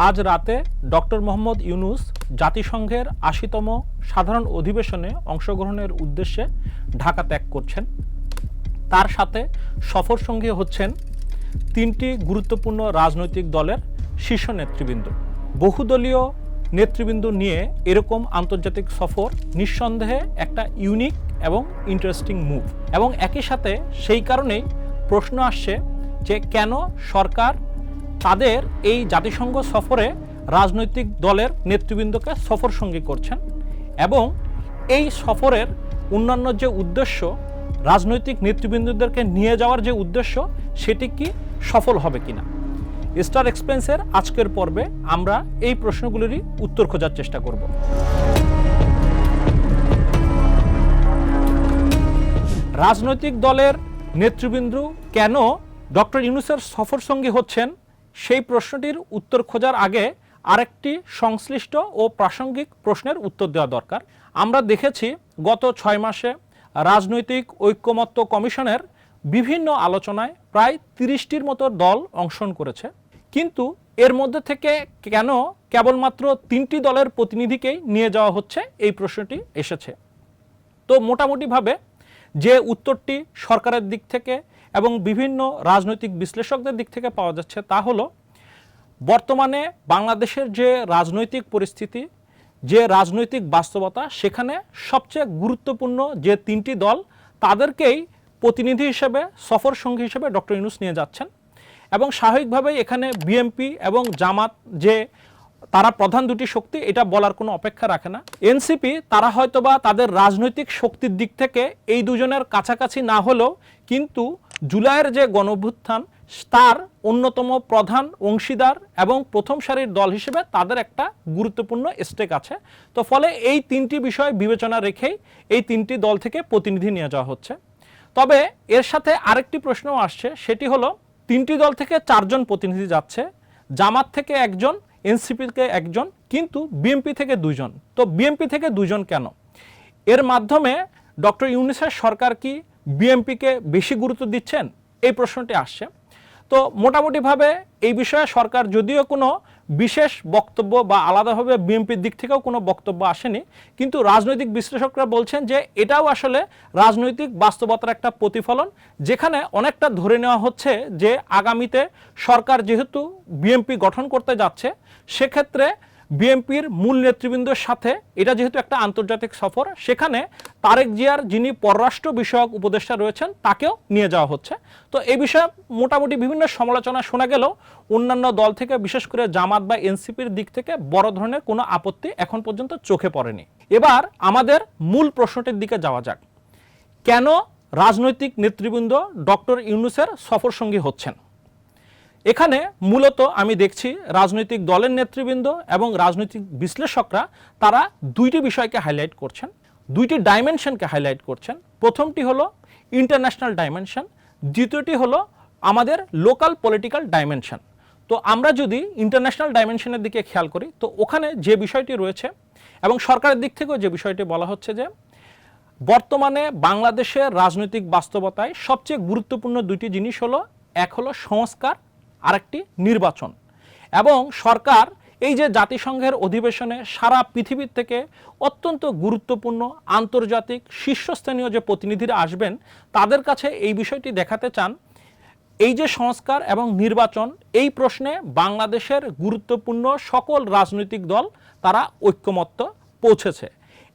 আজ রাতে ডক্টর মোহাম্মদ ইউনূস জাতিসংঘের ৮০তম সাধারণ অধিবেশনে অংশগ্রহণের উদ্দেশ্যে ঢাকা ত্যাগ করছেন। তার সাথে সফর সঙ্গী হচ্ছেন ৩টি গুরুত্বপূর্ণ রাজনৈতিক দলের শীর্ষ নেতৃবৃন্দ। বহুদলীয় নেতৃবৃন্দ নিয়ে এরকম আন্তর্জাতিক সফর নিঃসন্দেহে একটা ইউনিক এবং ইন্টারেস্টিং মুভ, এবং একই সাথে সেই কারণেই প্রশ্ন আসছে যে কেন সরকার তাদের এই জাতিসংঘ সফরে রাজনৈতিক দলের নেতৃবৃন্দকে সফর সঙ্গী করছেন, এবং এই সফরের অন্যান্য যে উদ্দেশ্য, রাজনৈতিক নেতৃবৃন্দদেরকে নিয়ে যাওয়ার যে উদ্দেশ্য, সেটি কি সফল হবে কিনা। স্টার এক্সপ্লেন্সের আজকের পর্বে আমরা এই প্রশ্নগুলিরই উত্তর খোঁজার চেষ্টা করব। রাজনৈতিক দলের নেতৃবৃন্দ কেন ডক্টর ইউনূসের সফর সঙ্গী হচ্ছেন, সেই প্রশ্নটির উত্তর খোঁজার আগে আরেকটি সংশ্লিষ্ট ও প্রাসঙ্গিক প্রশ্নের উত্তর দেওয়া দরকার। আমরা দেখেছি গত 6 মাসে রাজনৈতিক ঐক্যমত্য কমিশনের বিভিন্ন আলোচনায় প্রায় 30টির মতো দল অংশগ্রহণ করেছে, কিন্তু এর মধ্যে থেকে কেন কেবলমাত্র 3টি দলের প্রতিনিধিকেই নিয়ে যাওয়া হচ্ছে, এই প্রশ্নটি এসেছে। তো মোটামুটিভাবে যে উত্তরটি সরকারের দিক থেকে এবং বিভিন্ন রাজনৈতিক বিশ্লেষকদের দিক থেকে পাওয়া যাচ্ছে তা হলো, বর্তমানে বাংলাদেশের যে রাজনৈতিক পরিস্থিতি, যে রাজনৈতিক বাস্তবতা, সেখানে সবচেয়ে গুরুত্বপূর্ণ যে 3টি দল, তাদেরকেই প্রতিনিধি হিসেবে, সফর সঙ্গী হিসেবে ডক্টর ইউনূস নিয়ে যাচ্ছেন। এবং স্বাভাবিকভাবেই এখানে বিএনপি এবং জামাত যে তারা প্রধান দুটি শক্তি, এটা বলার কোনো অপেক্ষা রাখে না। এনসিপি তারা হয়তোবা তাদের রাজনৈতিক শক্তির দিক থেকে এই দুজনের কাছাকাছি না হলেও, কিন্তু জুলাইয়ের যে গণঅভ্যুত্থান, তার অন্যতম প্রধান অংশীদার এবং প্রথম সারির দল হিসেবে তাদের একটা গুরুত্বপূর্ণ স্টেক আছে। তো ফলে এই 3টি বিষয় বিবেচনা রেখেই এই 3টি দল থেকে প্রতিনিধি নিয়ে যাওয়া হচ্ছে। তবে এর সাথে আরেকটি প্রশ্নও আসছে, সেটি হলো 3টি দল থেকে 4 জন প্রতিনিধি যাচ্ছে, জামাত থেকে 1 জন, এনসিপি থেকে 1 জন, কিন্তু বিএনপি থেকে 2 জন। তো বিএনপি থেকে 2 জন কেন? এর মাধ্যমে ডক্টর ইউনূসের সরকার কি বিএনপিকে বেশি গুরুত্ব দিচ্ছেন, এই প্রশ্নটি আসছে। তো মোটামুটিভাবে এই বিষয়ে সরকার যদিও কোনো বিশেষ বক্তব্য বা আলাদাভাবে বিএনপির দিক থেকেও কোনো বক্তব্য আসেনি, কিন্তু রাজনৈতিক বিশ্লেষকরা বলছেন যে এটাও আসলে রাজনৈতিক বাস্তবতার একটা প্রতিফলন, যেখানে অনেকটা ধরে নেওয়া হচ্ছে যে আগামীতে সরকার যেহেতু বিএনপি গঠন করতে যাচ্ছে, সেক্ষেত্রে বিএনপির মূল নেতৃবৃন্দের সাথে এটা যেহেতু একটা আন্তর্জাতিক সফর, সেখানে তারেক জিয়ার যিনি পররাষ্ট্র বিষয়ক উপদেষ্টা রয়েছেন তাকেও নিয়ে যাওয়া হচ্ছে। তো এই বিষয়ে মোটামুটি বিভিন্ন সমালোচনা শোনা গেলেও অন্যান্য দল থেকে, বিশেষ করে জামাত বা এনসিপির দিক থেকে বড় ধরনের কোনো আপত্তি এখন পর্যন্ত চোখে পড়েনি। এবার আমাদের মূল প্রশ্নটির দিকে যাওয়া যাক। কেন রাজনৈতিক নেতৃবৃন্দ ডক্টর ইউনূসের সফর সঙ্গী হচ্ছেন? এখানে মূলত আমি দেখছি রাজনৈতিক দলের নেতৃবৃন্দ এবং রাজনৈতিক বিশ্লেষকরা তারা 2টি বিষয়কে হাইলাইট করছেন, 2টি ডাইমেনশনকে হাইলাইট করছেন। প্রথমটি হলো ইন্টারন্যাশনাল ডাইমেনশন, দ্বিতীয়টি হলো আমাদের লোকাল পলিটিক্যাল ডাইমেনশন। তো আমরা যদি ইন্টারন্যাশনাল ডাইমেনশনের দিকে খেয়াল করি, তো ওখানে যে বিষয়টি রয়েছে এবং সরকারের দিক থেকেও যে বিষয়টি বলা হচ্ছে, যে বর্তমানে বাংলাদেশের রাজনৈতিক বাস্তবতায় সবচেয়ে গুরুত্বপূর্ণ 2টি জিনিস হলো, এক হলো সংস্কার, আরেকটি নির্বাচন। এবং সরকার এই যে জাতিসংঘের অধিবেশনে সারা পৃথিবীর থেকে অত্যন্ত গুরুত্বপূর্ণ আন্তর্জাতিক শীর্ষস্থানীয় যে প্রতিনিধিরা আসবেন, তাদের কাছে এই বিষয়টি দেখাতে চান, এই যে সংস্কার এবং নির্বাচন, এই প্রশ্নে বাংলাদেশের গুরুত্বপূর্ণ সকল রাজনৈতিক দল তারা ঐক্যমত্য পৌঁছেছে।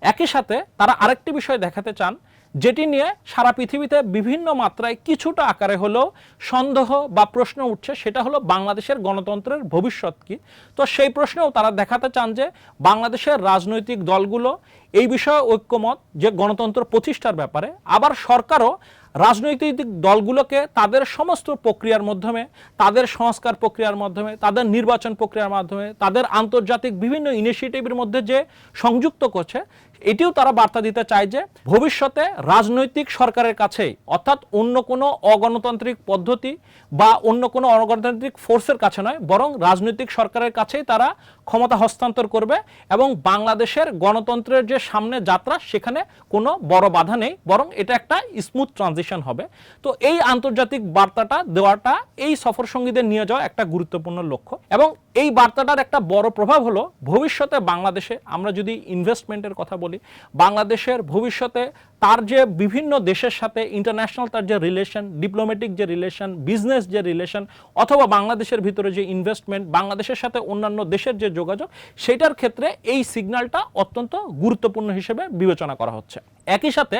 একই সাথে তারা আরেকটি বিষয় দেখাতে চান, যেটি নিয়ে সারা পৃথিবীতে বিভিন্ন মাত্রায় কিছুটা আকারে হলেও সন্দেহ বা প্রশ্ন উঠছে, সেটা হলো বাংলাদেশের গণতন্ত্রের ভবিষ্যৎ কি। তো সেই প্রশ্নেও তারা দেখাতে চান যে বাংলাদেশের রাজনৈতিক দলগুলো এই বিষয়ে ঐক্যমত, যে গণতন্ত্র প্রতিষ্ঠার ব্যাপারে। আবার সরকারও রাজনৈতিক দলগুলোকে তাদের সমস্ত প্রক্রিয়ার মাধ্যমে, তাদের সংস্কার প্রক্রিয়ার মাধ্যমে, তাদের নির্বাচন প্রক্রিয়ার মাধ্যমে, তাদের আন্তর্জাতিক বিভিন্ন ইনিশিয়েটিভের মধ্যে যে সংযুক্ত করছে, এটিও তারা বার্তা দিতে চায় যে ভবিষ্যতে রাজনৈতিক সরকারের কাছেই, অর্থাৎ অন্য কোনো অগণতান্ত্রিক পদ্ধতি বা অন্য কোনো অগণতান্ত্রিক ফোর্সের কাছে নয়, বরং রাজনৈতিক সরকারের কাছেই তারা ক্ষমতা হস্তান্তর করবে, এবং বাংলাদেশের গণতন্ত্রের যে সামনে যাত্রা, সেখানে কোনো বড় বাধা নেই, বরং এটা একটা স্মুথ ট্রানজিশন হবে। তো এই আন্তর্জাতিক বার্তাটা দেওয়াটা এই সফর সঙ্গীদের নিয়ে যাওয়া একটা গুরুত্বপূর্ণ লক্ষ্য। এবং এই বার্তাটার একটা বড় প্রভাব হলো ভবিষ্যতে বাংলাদেশে আমরা যদি ইনভেস্টমেন্টের কথা বলি, বাংলাদেশের ভবিষ্যতে তার যে বিভিন্ন দেশের সাথে ইন্টারন্যাশনাল তার যে রিলেশন, ডিপ্লোম্যাটিক যে রিলেশন, বিজনেস যে রিলেশন, অথবা বাংলাদেশের ভিতরে যে ইনভেস্টমেন্ট, বাংলাদেশের সাথে অন্যান্য দেশের যে যোগাযোগ, সেটার ক্ষেত্রে এই সিগন্যালটা অত্যন্ত গুরুত্বপূর্ণ হিসেবে বিবেচনা করা হচ্ছে। একই সাথে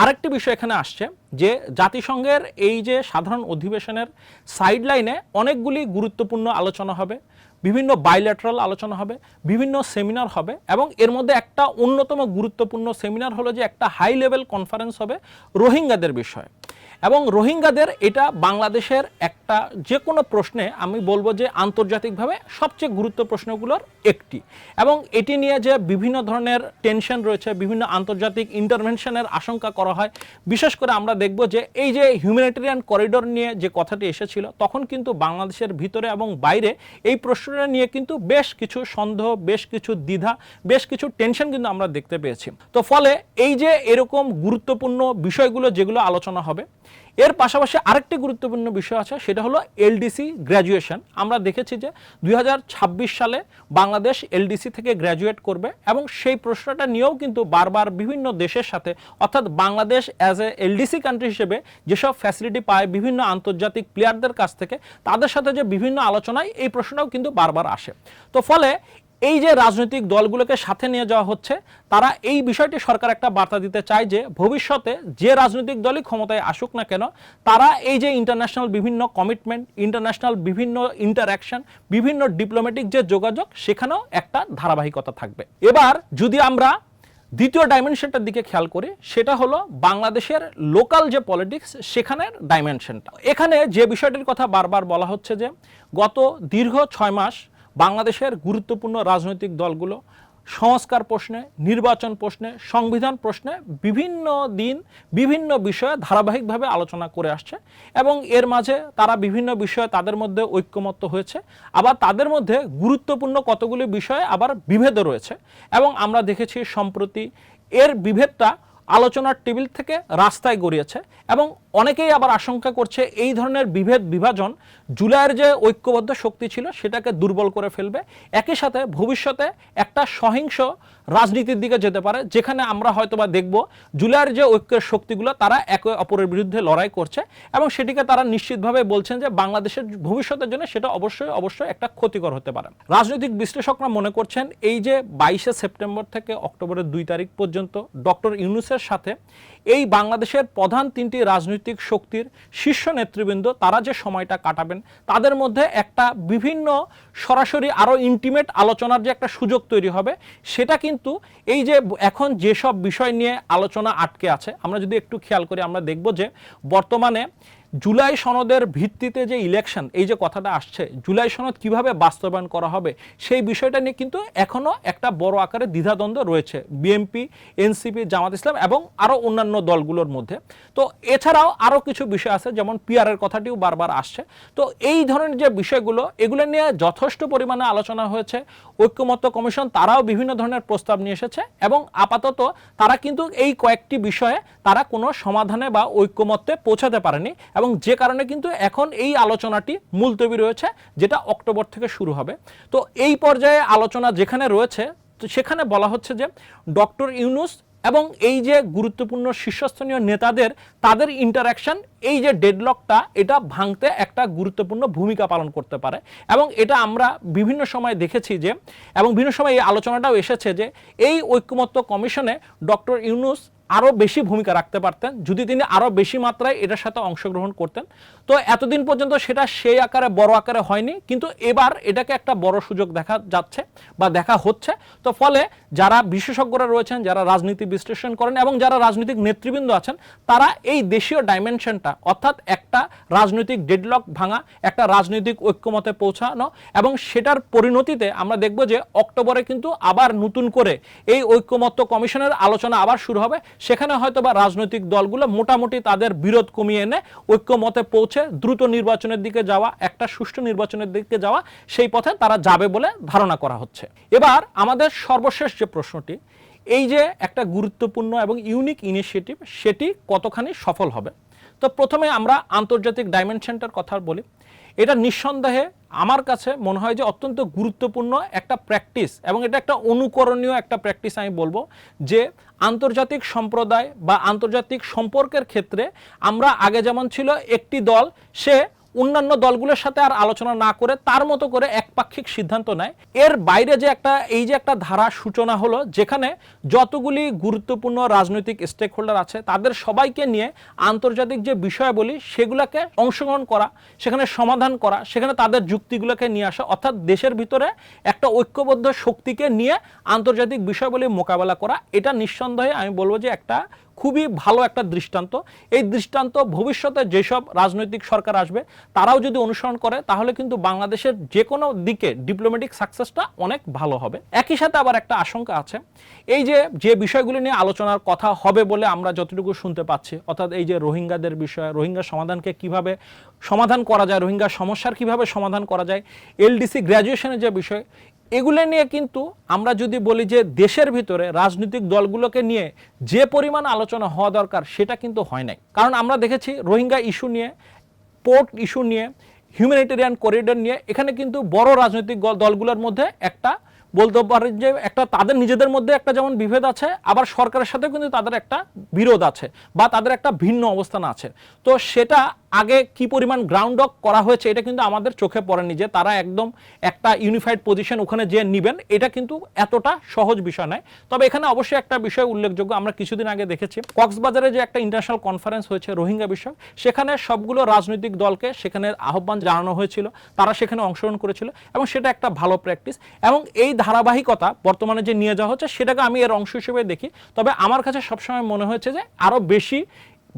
আরেকটি বিষয় এখানে আসছে যে জাতিসংঘের এই যে সাধারণ অধিবেশনের সাইডলাইনে অনেকগুলি গুরুত্বপূর্ণ আলোচনা হবে, বিভিন্ন বাইল্যাটারাল আলোচনা হবে, বিভিন্ন সেমিনার হবে, এবং এর মধ্যে একটা অন্যতম গুরুত্বপূর্ণ সেমিনার হলো যে একটা হাই লেভেল কনফারেন্স হবে রোহিঙ্গাদের বিষয়ে। এবং রোহিঙ্গাদের এটা বাংলাদেশের একটা যে কোনো প্রশ্নে আমি বলবো যে আন্তর্জাতিকভাবে সবচেয়ে গুরুত্ব প্রশ্নগুলোর একটি, এবং এটি নিয়ে যে বিভিন্ন ধরনের টেনশন রয়েছে, বিভিন্ন আন্তর্জাতিক ইন্টারভেনশনের আশঙ্কা করা হয়। বিশেষ করে আমরা দেখব যে এই যে হিউম্যানিটেরিয়ান করিডোর নিয়ে যে কথাটি এসেছিল, তখন কিন্তু বাংলাদেশের ভিতরে এবং বাইরে এই প্রশ্নটা নিয়ে কিন্তু বেশ কিছু সন্দেহ, বেশ কিছু দ্বিধা, বেশ কিছু টেনশন কিন্তু আমরা দেখতে পেয়েছি। তো ফলে এই যে এরকম গুরুত্বপূর্ণ বিষয়গুলো যেগুলো আলোচনা হবে, এর পাশাপাশি আরেকটি গুরুত্বপূর্ণ বিষয় আছে, সেটা হলো এলডিসি গ্র্যাজুয়েশন। আমরা দেখেছি যে 2026 সালে বাংলাদেশ এলডিসি থেকে গ্র্যাজুয়েট করবে, এবং সেই প্রশ্নটা নিয়েও কিন্তু বারবার বিভিন্ন দেশের সাথে, অর্থাৎ Bangladesh as a LDC country হিসেবে যেসব ফ্যাসিলিটি পায় বিভিন্ন আন্তর্জাতিক প্লেয়ারদের কাছ থেকে, তাদের সাথে যে বিভিন্ন আলোচনায় এই প্রশ্নটাও কিন্তু বারবার আসে। তো ফলে এই যে রাজনৈতিক দলগুলোকে সাথে নিয়ে যাওয়া হচ্ছে, তারা এই বিষয়টি সরকার একটা বার্তা দিতে চায় যে ভবিষ্যতে যে রাজনৈতিক দলই ক্ষমতায় আসুক না কেন, তারা এই যে ইন্টারন্যাশনাল বিভিন্ন কমিটমেন্ট, ইন্টারন্যাশনাল বিভিন্ন ইন্টারঅ্যাকশন, বিভিন্ন ডিপ্লোম্যাটিক যে যোগাযোগ, সেখানেও একটা ধারাবাহিকতা থাকবে। এবার যদি আমরা দ্বিতীয় ডাইমেনশনটার দিকে খেয়াল করি, সেটা হলো বাংলাদেশের লোকাল যে পলিটিক্স, সেখানের ডাইমেনশনটা। এখানে যে বিষয়টির কথা বারবার বলা হচ্ছে যে গত দীর্ঘ 6 মাস বাংলাদেশের গুরুত্বপূর্ণ রাজনৈতিক দলগুলো সংস্কার প্রশ্নে, নির্বাচন প্রশ্নে, সংবিধান প্রশ্নে বিভিন্ন দিন বিভিন্ন বিষয়ে ধারাবাহিকভাবে আলোচনা করে আসছে, এবং এর মাঝে তারা বিভিন্ন বিষয়ে তাদের মধ্যে ঐক্যমত্য হয়েছে, আবার তাদের মধ্যে গুরুত্বপূর্ণ কতগুলি বিষয়ে আবার বিভেদও রয়েছে। এবং আমরা দেখেছি সম্প্রতি এর বিভেদটা আলোচনার টেবিল থেকে রাস্তায় গড়িয়েছে, এবং অনেকেই আবার আশঙ্কা করছে এই ধরনের বিভেদ বিভাজন জুলাইয়ের যে ঐক্যবদ্ধ শক্তি ছিল সেটাকে দুর্বল করে ফেলবে। একই সাথে ভবিষ্যতে একটা সহিংস রাজনীতির দিকে যেতে পারে, যেখানে আমরা হয়তোবা দেখব জুলাইয়ের যে ঐক্যের শক্তিগুলো তারা একে অপরের বিরুদ্ধে লড়াই করছে, এবং সেটিকে তারা নিশ্চিতভাবে বলছেন যে বাংলাদেশের ভবিষ্যতের জন্য সেটা অবশ্যই একটা ক্ষতিকর হতে পারে। রাজনৈতিক বিশ্লেষকরা মনে করছেন এই যে 22শে সেপ্টেম্বর থেকে অক্টোবরের 2 তারিখ পর্যন্ত ডক্টর ইউনূসের সাথে এই বাংলাদেশের প্রধান 3টি রাজনৈতিক শক্তির শীর্ষ নেতৃবৃন্দ তারা যে সময়টা কাটাবেন, তাদের মধ্যে একটা বিভিন্ন সরাসরি আরও ইন্টিমেট আলোচনার যে একটা সুযোগ তৈরি হবে, সেটা কিন্তু এই যে এখন যেসব বিষয় নিয়ে আলোচনা আটকে আছে, আমরা যদি একটু খেয়াল করি আমরা দেখব যে বর্তমানে জুলাই সনদের ভিত্তিতে যে ইলেকশন, এই যে কথাটা আসছে, জুলাই সনদ কিভাবে বাস্তবায়ন করা হবে সেই বিষয়টা নিয়ে কিন্তু এখনও একটা বড় আকারে দ্বিধাদ্বন্দ্ব রয়েছে বিএনপি, এনসিপি, জামাত ইসলাম এবং আরও অন্যান্য দলগুলোর মধ্যে। তো এছাড়াও আরও কিছু বিষয় আছে, যেমন পিআরের কথাটিও বারবার আসছে। তো এই ধরনের যে বিষয়গুলো, এগুলো নিয়ে যথেষ্ট পরিমাণে আলোচনা হয়েছে। ঐক্যমত্য কমিশন তারাও বিভিন্ন ধরনের প্রস্তাব নিয়ে এসেছে, এবং আপাতত তারা কিন্তু এই কয়েকটি বিষয়ে তারা কোনো সমাধানে বা ঐক্যমত্যে পৌঁছাতে পারেনি, এবং যে কারণে কিন্তু এখন এই আলোচনাটি মুলতবি রয়েছে, যেটা অক্টোবর থেকে শুরু হবে। তো এই পর্যায়ে আলোচনা যেখানে রয়েছে, তো সেখানে বলা হচ্ছে যে ডক্টর ইউনূস এবং এই যে গুরুত্বপূর্ণ শীর্ষস্থানীয় নেতাদের তাদের ইন্টারাকশন, এই যে ডেডলকটা, এটা ভাঙতে একটা গুরুত্বপূর্ণ ভূমিকা পালন করতে পারে। এবং এটা আমরা বিভিন্ন সময় দেখেছি যে, এবং বিভিন্ন সময় এই আলোচনাটাও এসেছে যে এই ঐক্যমত্য কমিশনে ডক্টর ইউনূস আরও বেশি ভূমিকা রাখতে পারতেন যদি তিনি আরও বেশি মাত্রায় এটার সাথে অংশগ্রহণ করতেন। তো এতদিন পর্যন্ত সেটা সেই আকারে বড় আকারে হয়নি, কিন্তু এবার এটাকে একটা বড় সুযোগ দেখা যাচ্ছে বা দেখা হচ্ছে। তো ফলে যারা বিশেষজ্ঞরা রয়েছেন, যারা রাজনীতি বিশ্লেষণ করেন এবং যারা রাজনৈতিক নেতৃবৃন্দ আছেন, তারা এই দেশীয় ডাইমেনশনটা, অর্থাৎ একটা রাজনৈতিক ডেডলক ভাঙা, একটা রাজনৈতিক ঐক্যমতে পৌঁছানো, এবং সেটার পরিণতিতে আমরা দেখব যে অক্টোবরে কিন্তু আবার নতুন করে এই ঐক্যমত্য কমিশনের আলোচনা আবার শুরু হবে। সেখানে হয়তো বা রাজনৈতিক দলগুলো মোটামুটি তাদের বিরোধ কমিয়ে এনে ঐক্যমতে পৌঁছে দ্রুত নির্বাচনের দিকে যাওয়া, একটা সুষ্ঠু নির্বাচনের দিকে যাওয়া, সেই পথে তারা যাবে বলে ধারণা করা হচ্ছে। এবার আমাদের সর্বশেষ যে প্রশ্নটি, এই যে একটা গুরুত্বপূর্ণ এবং ইউনিক ইনিশিয়েটিভ, সেটি কতখানি সফল হবে। তো প্রথমে আমরা আন্তর্জাতিক ডাইমেনশনটার কথা বলি। এটা নিঃসন্দেহে আমার কাছে মনে হয় যে অত্যন্ত গুরুত্বপূর্ণ একটা প্র্যাকটিস, এবং এটা একটা অনুকরণীয় একটা প্র্যাকটিস আমি বলবো, যে আন্তর্জাতিক সম্প্রদায় বা আন্তর্জাতিক সম্পর্কের ক্ষেত্রে আমরা আগে যেমন ছিল একটি দল সে অন্যান্য দলগুলোর সাথে আর আলোচনা না করে তার মতো করে একপাক্ষিক সিদ্ধান্ত নেয়, এর বাইরে যে একটা ধারা সূচনা হলো যেখানে যতগুলি গুরুত্বপূর্ণ রাজনৈতিক স্টেক হোল্ডার আছে তাদের সবাইকে নিয়ে আন্তর্জাতিক যে বিষয়াবলী সেগুলোকে অংশগ্রহণ করা, সেখানে সমাধান করা, সেখানে তাদের যুক্তিগুলোকে নিয়ে আসা, অর্থাৎ দেশের ভিতরে একটা ঐক্যবদ্ধ শক্তিকে নিয়ে আন্তর্জাতিক বিষয়াবলী মোকাবেলা করা, এটা নিঃসন্দেহে আমি বলবো যে একটা খুবই ভালো একটা দৃষ্টান্ত। এই দৃষ্টান্ত ভবিষ্যতে যেসব রাজনৈতিক সরকার আসবে তারাও যদি অনুসরণ করে তাহলে কিন্তু বাংলাদেশের যে কোনো দিকে ডিপ্লোম্যাটিক সাকসেসটা অনেক ভালো হবে। একই সাথে আবার একটা আশঙ্কা আছে, এই যে বিষয়গুলি নিয়ে আলোচনার কথা হবে বলে আমরা যতটুকু শুনতে পাচ্ছি, অর্থাৎ এই যে রোহিঙ্গাদের বিষয়, রোহিঙ্গা সমাধানকে কিভাবে সমাধান করা যায়, রোহিঙ্গা সমস্যার কিভাবে সমাধান করা যায়, এলডিসি গ্র্যাজুয়েশনের যে বিষয়, এগুলো নিয়ে কিন্তু আমরা যদি বলি যে দেশের ভিতরে রাজনৈতিক দলগুলোকে নিয়ে যে পরিমাণ আলোচনা হওয়া দরকার সেটা কিন্তু হয় নাই। কারণ আমরা দেখেছি রোহিঙ্গা ইস্যু নিয়ে, পোর্ট ইস্যু নিয়ে, হিউম্যানিটেরিয়ান করিডোর নিয়ে এখানে কিন্তু বড় রাজনৈতিক দলগুলোর মধ্যে একটা বলতে পারেন যে একটা তাদের নিজেদের মধ্যে একটা যেমন বিভেদ আছে, আবার সরকারের সাথে কিন্তু তাদের একটা বিরোধ আছে বা তাদের একটা ভিন্ন অবস্থান আছে। তো সেটা আগে কি পরিমাণ গ্রাউন্ড ওয়ার্ক করা হয়েছে এটা কিন্তু আমাদের চোখে পড়েনি, যে তারা একদম একটা ইউনিফাইড পজিশন ওখানে যে নেবেন এটা কিন্তু এতটা সহজ বিষয় নয়। তবে এখানে অবশ্যই একটা বিষয় উল্লেখযোগ্য, আমরা কিছুদিন আগে দেখেছি কক্সবাজারে যে একটা ইন্টারন্যাশনাল কনফারেন্স হয়েছে রোহিঙ্গা বিষয়, সেখানে সবগুলো রাজনৈতিক দলকে সেখানে আহ্বান জানানো হয়েছিল, তারা সেখানে অংশগ্রহণ করেছিল, এবং সেটা একটা ভালো প্র্যাকটিস। এবং এই ধারাবাহিকতা বর্তমানে যে নিয়ে যাওয়া হচ্ছে সেটাকে আমি এর অংশ হিসেবে দেখি। তবে আমার কাছে সবসময় মনে হয়েছে যে আরও বেশি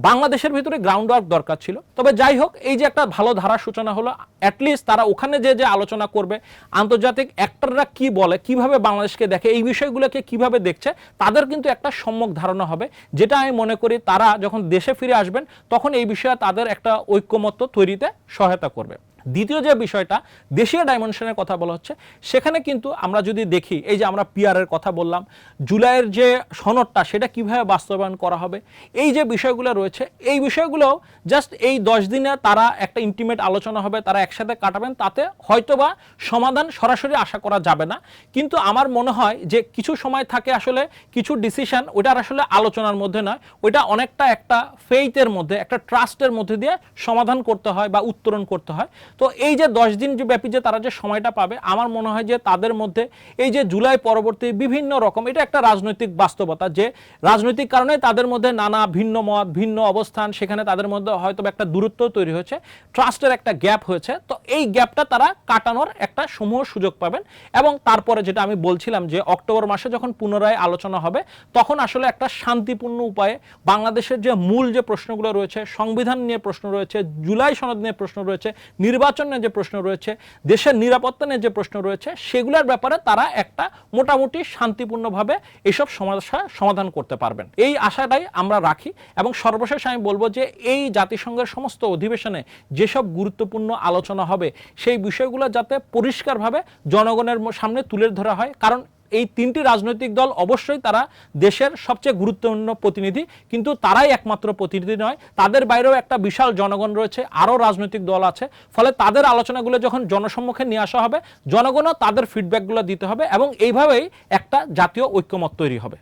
বাংলাদেশের ভিতরে গ্রাউন্ড ওয়ার্ক দরকার ছিল। তবে যাই হোক, এই যে একটা ভালো ধারা সূচনা হলো, অ্যাটলিস্ট তারা ওখানে যে আলোচনা করবে, আন্তর্জাতিক অ্যাক্টররা কি বলে, কিভাবে বাংলাদেশকে দেখে, এই বিষয়গুলোকে কিভাবে দেখছে, তাদের কিন্তু একটা সম্যক ধারণা হবে, যেটা আমি মনে করি তারা যখন দেশে ফিরে আসবেন তখন এই বিষয়ে তাদের একটা ঐক্যমত্য তৈরিতে সহায়তা করবে। দ্বিতীয় যে বিষয়টা দেশীয় ডাইমেনশনের কথা বলা হচ্ছে, সেখানে কিন্তু আমরা যদি দেখি, এই যে আমরা পিআরের কথা বললাম, জুলাইয়ের যে সনদটা সেটা কিভাবে বাস্তবায়ন করা হবে, এই যে বিষয়গুলো রয়েছে, এই বিষয়গুলো জাস্ট এই 10 দিনে তারা একটা ইন্টিমেট আলোচনা হবে, তারা একসাথে কাটাবেন, তাতে হয়তোবা সমাধান সরাসরি আশা করা যাবে না। কিন্তু আমার মনে হয় যে কিছু সময় থাকে আসলে কিছু ডিসিশন ওইটার আসলে আলোচনার মধ্যে নয়, ওইটা অনেকটা একটা ফেইথের মধ্যে, একটা ট্রাস্টের মধ্যে দিয়ে সমাধান করতে হয় বা উত্তরণ করতে হয়। তো এই যে 10 দিন যে ব্যাপী যে তারা যে সময়টা পাবে, আমার মনে হয় যে তাদের মধ্যে এই যে জুলাই পরবর্তী বিভিন্ন রকম, এটা একটা রাজনৈতিক বাস্তবতা, যে রাজনৈতিক কারণে তাদের মধ্যে নানা ভিন্ন মত, ভিন্ন অবস্থান, সেখানে তাদের মধ্যে হয়তো একটা দূরত্ব তৈরি হয়েছে, ট্রাস্টের একটা গ্যাপ হয়েছে। তো এই গ্যাপটা তারা কাটানোর একটা সমূহ সুযোগ পাবেন। এবং তারপরে যেটা আমি বলছিলাম যে অক্টোবর মাসে যখন পুনরায় আলোচনা হবে তখন আসলে একটা শান্তিপূর্ণ উপায়ে বাংলাদেশের যে মূল যে প্রশ্নগুলো রয়েছে, সংবিধান নিয়ে প্রশ্ন রয়েছে, জুলাই সনদ নিয়ে প্রশ্ন রয়েছে, নির্বাচন নিয়ে যে প্রশ্ন রয়েছে, দেশের নিরাপত্তা নিয়ে যে প্রশ্ন রয়েছে, সেগুলোর ব্যাপারে তারা একটা মোটামুটি শান্তিপূর্ণভাবে এইসব সমস্যা সমাধান করতে পারবেন, এই আশাটাই আমরা রাখি। এবং সর্বশেষ আমি বলবো যে এই জাতিসংঘের সমস্ত অধিবেশনে যেসব গুরুত্বপূর্ণ আলোচনা হবে সেই বিষয়গুলো যাতে পরিষ্কারভাবে জনগণের সামনে তুলে ধরা হয়। কারণ এই তিনটি রাজনৈতিক দল অবশ্যই তারা দেশের সবচেয়ে গুরুত্বপূর্ণ প্রতিনিধি, কিন্তু তারাই একমাত্র প্রতিনিধি নয়, তাদের বাইরেও একটা বিশাল জনগণ রয়েছে, আরও রাজনৈতিক দল আছে। ফলে তাদের আলোচনাগুলো যখন জনসম্মুখে নিয়ে আসা হবে, জনগণও তাদের ফিডব্যাকগুলো দিতে হবে, এবং এইভাবেই একটা জাতীয় ঐক্যমত তৈরি হবে।